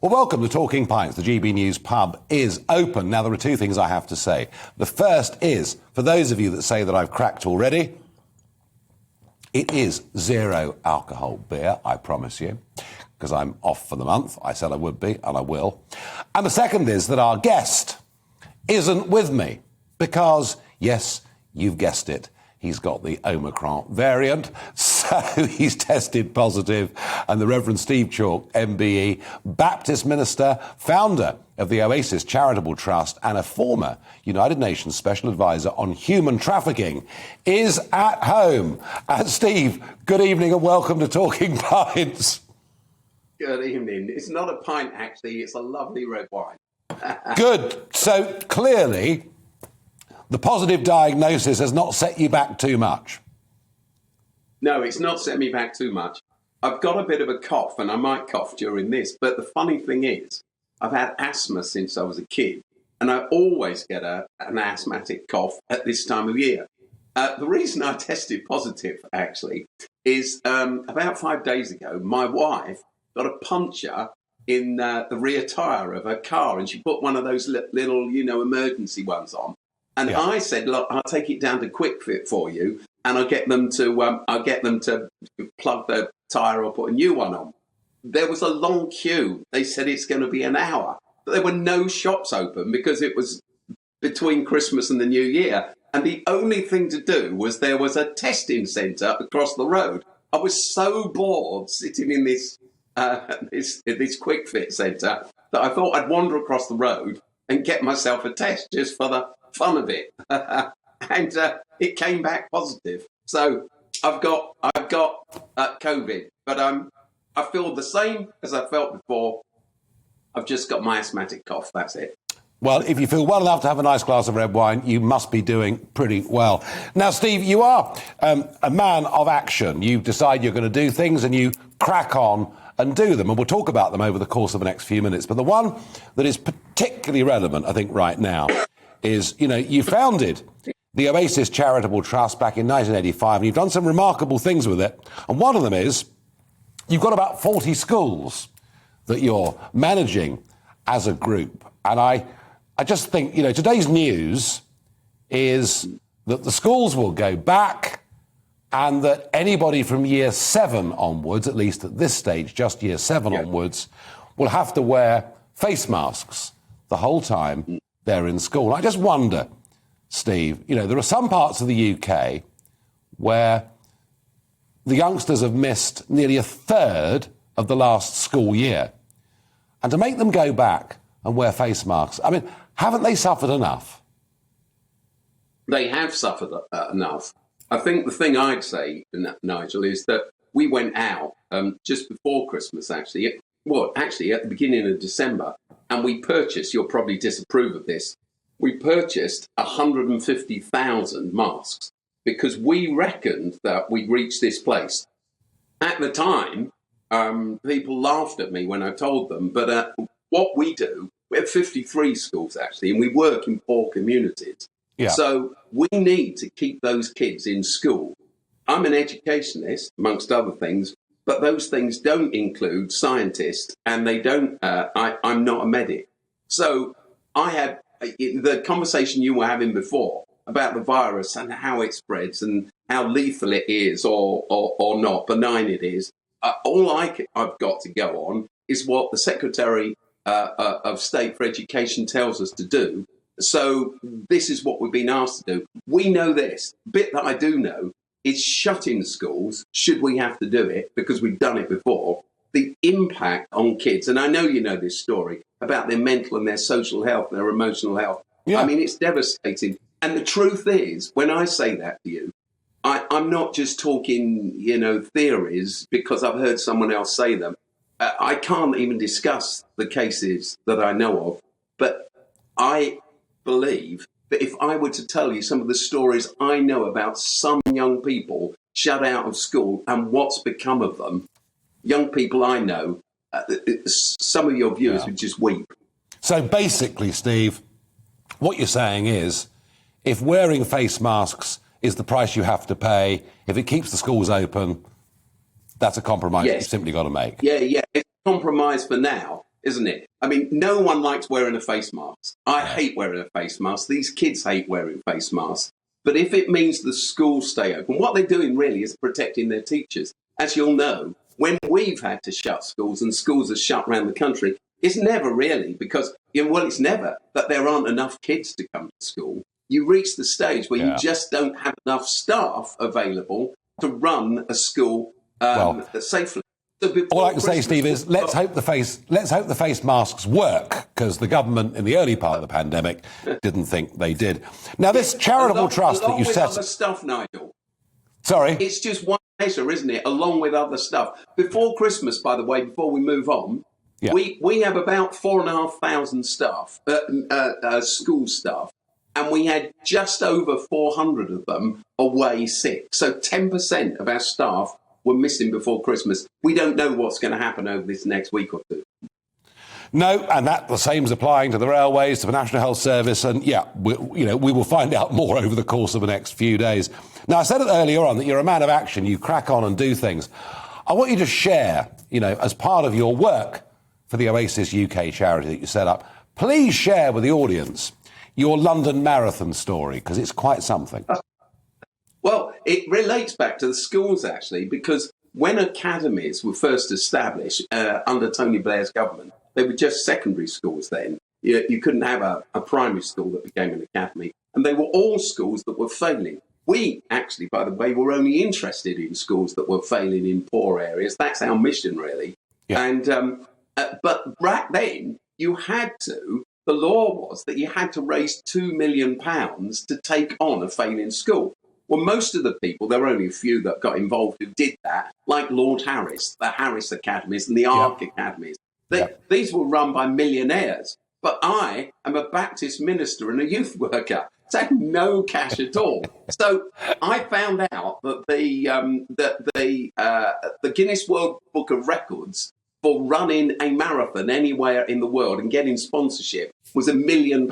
Well, welcome to Talking Pints. The GB News pub is open. Now, there are two things I have to say. The first is, for those of you that say that I've cracked already, it is zero alcohol beer, I promise you, because I'm off for the month. I said I would be, and I will. And the second is that our guest isn't with me because, yes, you've guessed it, he's got the Omicron variant, so he's tested positive. And the Reverend Steve Chalke, MBE, Baptist minister, founder of the Oasis Charitable Trust and a former United Nations Special Advisor on Human Trafficking, is at home. And Steve, good evening and welcome to Talking Pints. Good evening. It's not a pint, actually. It's a lovely red wine. Good. So clearly, the positive diagnosis has not set you back too much. No, it's not set me back too much. I've got a bit of a cough, and I might cough during this. But the funny thing is, I've had asthma since I was a kid, and I always get an asthmatic cough at this time of year. The reason I tested positive, actually, is about 5 days ago, my wife got a puncture in the rear tyre of her car, and she put one of those little, emergency ones on. And yeah. I said, look, I'll take it down to Quick Fit for you, and I'll get them to plug the tyre or put a new one on. There was a long queue. They said it's going to be an hour. But there were no shops open because it was between Christmas and the New Year. And the only thing to do was there was a testing centre across the road. I was so bored sitting in this Quick Fit centre that I thought I'd wander across the road and get myself a test just for the fun of it. And it came back positive. So I've got COVID, but I feel the same as I felt before. I've just got my asthmatic cough. That's it. Well, if you feel well enough to have a nice glass of red wine, you must be doing pretty well. Now, Steve, you are a man of action. You decide you're going to do things and you crack on and do them. And we'll talk about them over the course of the next few minutes. But the one that is particularly relevant, I think, right now is, you founded the Oasis Charitable Trust back in 1985, and you've done some remarkable things with it. And one of them is you've got about 40 schools that you're managing as a group. And I just think, today's news is that the schools will go back and that anybody from year 7 onwards, at least at this stage, just year 7 onwards, will have to wear face masks the whole time they're in school. I just wonder, Steve, there are some parts of the UK where the youngsters have missed nearly a third of the last school year. And to make them go back and wear face masks, I mean, haven't they suffered enough? They have suffered enough. I think the thing I'd say, Nigel, is that we went out just before Christmas, actually at the beginning of December, and we purchased, you'll probably disapprove of this, we purchased 150,000 masks because we reckoned that we'd reach this place. At the time, people laughed at me when I told them, but what we do, we have 53 schools, actually, and we work in poor communities. Yeah. So we need to keep those kids in school. I'm an educationist, amongst other things, but those things don't include scientists, and they don't. I'm not a medic. So I had the conversation you were having before about the virus and how it spreads and how lethal it is or not benign it is. All I've got to go on is what the Secretary of State for Education tells us to do. So this is what we've been asked to do. We know this. The bit that I do know is shutting schools, should we have to do it, because we've done it before, the impact on kids. And I know you know this story about their mental and their social health, their emotional health. Yeah. I mean, it's devastating. And the truth is, when I say that to you, I'm not just talking, theories because I've heard someone else say them. I can't even discuss the cases that I know of, but I believe that if I were to tell you some of the stories I know about some young people shut out of school and what's become of them, young people I know, some of your viewers would just weep. So basically, Steve, what you're saying is, if wearing face masks is the price you have to pay, if it keeps the schools open, that's a compromise you've simply got to make. Yeah, it's a compromise for now. isn't it? I mean, no one likes wearing a face mask. I hate wearing a face mask. These kids hate wearing face masks. But if it means the schools stay open, what they're doing really is protecting their teachers. As you'll know, when we've had to shut schools and schools are shut around the country, it's never really because, it's never that there aren't enough kids to come to school. You reach the stage where you just don't have enough staff available to run a school safely. So all I can say, Steve, is let's hope the face masks work, because the government in the early part of the pandemic didn't think they did. Now, this charitable trust that you set... Other stuff, Nigel. Sorry? It's just one measure, isn't it? Along with other stuff. Before Christmas, by the way, before we move on, we have about 4,500 staff, school staff, and we had just over 400 of them away sick. So 10% of our staff were missing before Christmas. We don't know what's going to happen over this next week or two. No, and that the same is applying to the railways, to the National Health Service, and we will find out more over the course of the next few days. Now, I said it earlier on that you're a man of action. You crack on and do things. I want you to share, as part of your work for the Oasis UK charity that you set up, please share with the audience your London Marathon story, because it's quite something. Well, it relates back to the schools, actually, because when academies were first established under Tony Blair's government, they were just secondary schools then. You couldn't have a primary school that became an academy, and they were all schools that were failing. We actually, by the way, were only interested in schools that were failing in poor areas. That's our mission, really. Yeah. And but back then, the law was that you had to raise £2 million to take on a failing school. Well, most of the people, there were only a few that got involved who did that, like Lord Harris, the Harris Academies and the Ark Academies. These were run by millionaires. But I am a Baptist minister and a youth worker. So I had no cash at all. So I found out that the Guinness World Book of Records for running a marathon anywhere in the world and getting sponsorship was £1 million.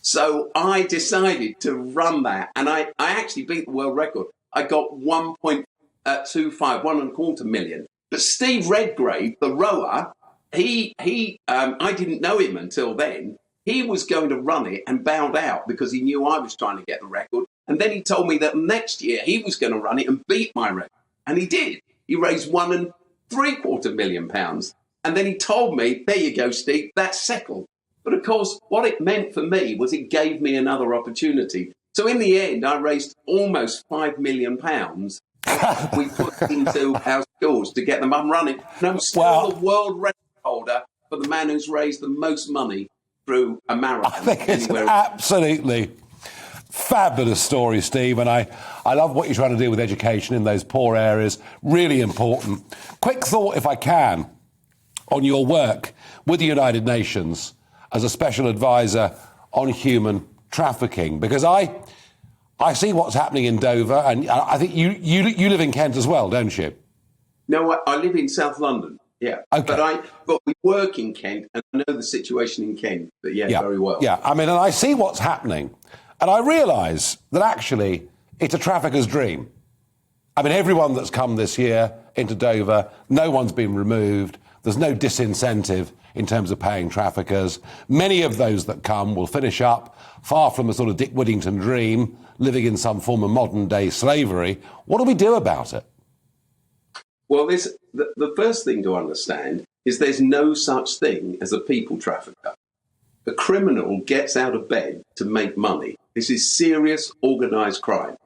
So I decided to run that, and I actually beat the world record. I got 1.25, 1.25 million. But Steve Redgrave, the rower, I didn't know him until then. He was going to run it and bowed out because he knew I was trying to get the record. And then he told me that next year he was going to run it and beat my record. And he did. He raised £1.75 million. And then he told me, there you go, Steve, that's settled. But of course, what it meant for me was it gave me another opportunity. So in the end, I raised almost £5 million we put into our schools to get them up and running. And I'm still the world record holder for the man who's raised the most money through a marathon. I think it's an absolutely fabulous story, Steve, and I love what you're trying to do with education in those poor areas. Really important. Quick thought, if I can, on your work with the United Nations as a special advisor on human trafficking, because I see what's happening in Dover, and I think you live in Kent as well, don't you? No, I live in South London. Yeah, okay. But we work in Kent, and I know the situation in Kent. But very well. Yeah, I mean, and I see what's happening, and I realise that actually it's a trafficker's dream. I mean, everyone that's come this year into Dover, no one's been removed. There's no disincentive in terms of paying traffickers. Many of those that come will finish up far from a sort of Dick Whittington dream, living in some form of modern-day slavery. What do we do about it? Well, the first thing to understand is there's no such thing as a people trafficker. A criminal gets out of bed to make money. This is serious, organised crime.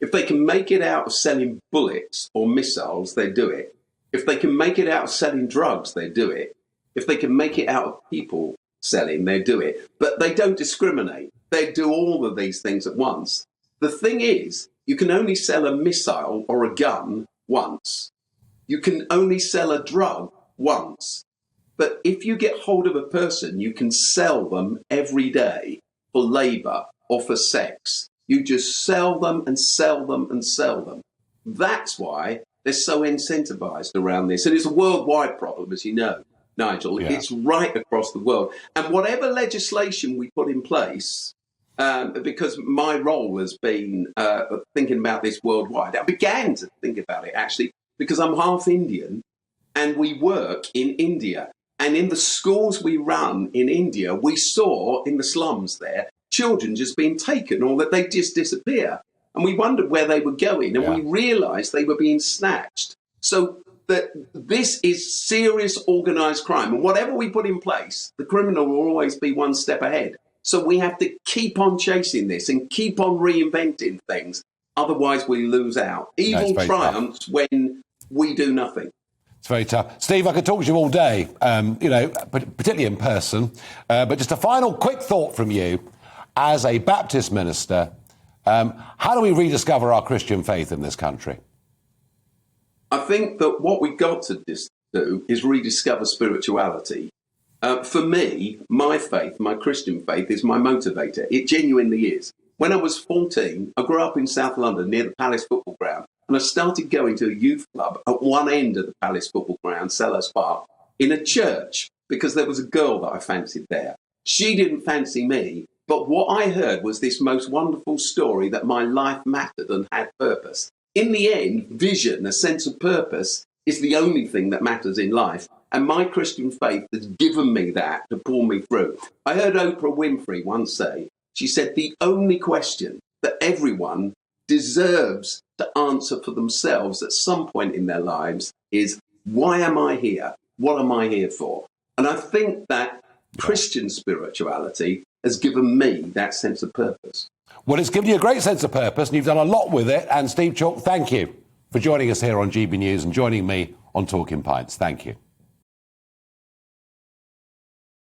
If they can make it out of selling bullets or missiles, they do it. If they can make it out of selling drugs, they do it. If they can make it out of people selling, they do it. But they don't discriminate. They do all of these things at once. The thing is, you can only sell a missile or a gun once. You can only sell a drug once. But if you get hold of a person, you can sell them every day for labour or for sex. You just sell them and sell them and sell them. That's why they're so incentivised around this. And it's a worldwide problem, as you know, Nigel. Yeah. It's right across the world. And whatever legislation we put in place, because my role has been thinking about this worldwide, I began to think about it, actually, because I'm half Indian and we work in India. And in the schools we run in India, we saw in the slums there, children just being taken or that they just disappear. And we wondered where they were going, and we realised they were being snatched. So that this is serious organised crime. And whatever we put in place, the criminal will always be one step ahead. So we have to keep on chasing this and keep on reinventing things. Otherwise, we lose out. Evil triumphs when we do nothing. It's very tough. Steve, I could talk to you all day, particularly in person. But just a final quick thought from you. As a Baptist minister, how do we rediscover our Christian faith in this country? I think that what we've got to do is rediscover spirituality. For me, my faith, my Christian faith, is my motivator. It genuinely is. When I was 14, I grew up in South London near the Palace football ground, and I started going to a youth club at one end of the Palace football ground, Selhurst Park, in a church, because there was a girl that I fancied there. She didn't fancy me, but what I heard was this most wonderful story that my life mattered and had purpose. In the end, vision, a sense of purpose, is the only thing that matters in life. And my Christian faith has given me that to pull me through. I heard Oprah Winfrey once say, she said, the only question that everyone deserves to answer for themselves at some point in their lives is, why am I here? What am I here for? And I think that Christian spirituality has given me that sense of purpose. Well, it's given you a great sense of purpose, and you've done a lot with it. And Steve Chalke, thank you for joining us here on GB News and joining me on Talking Pints. Thank you.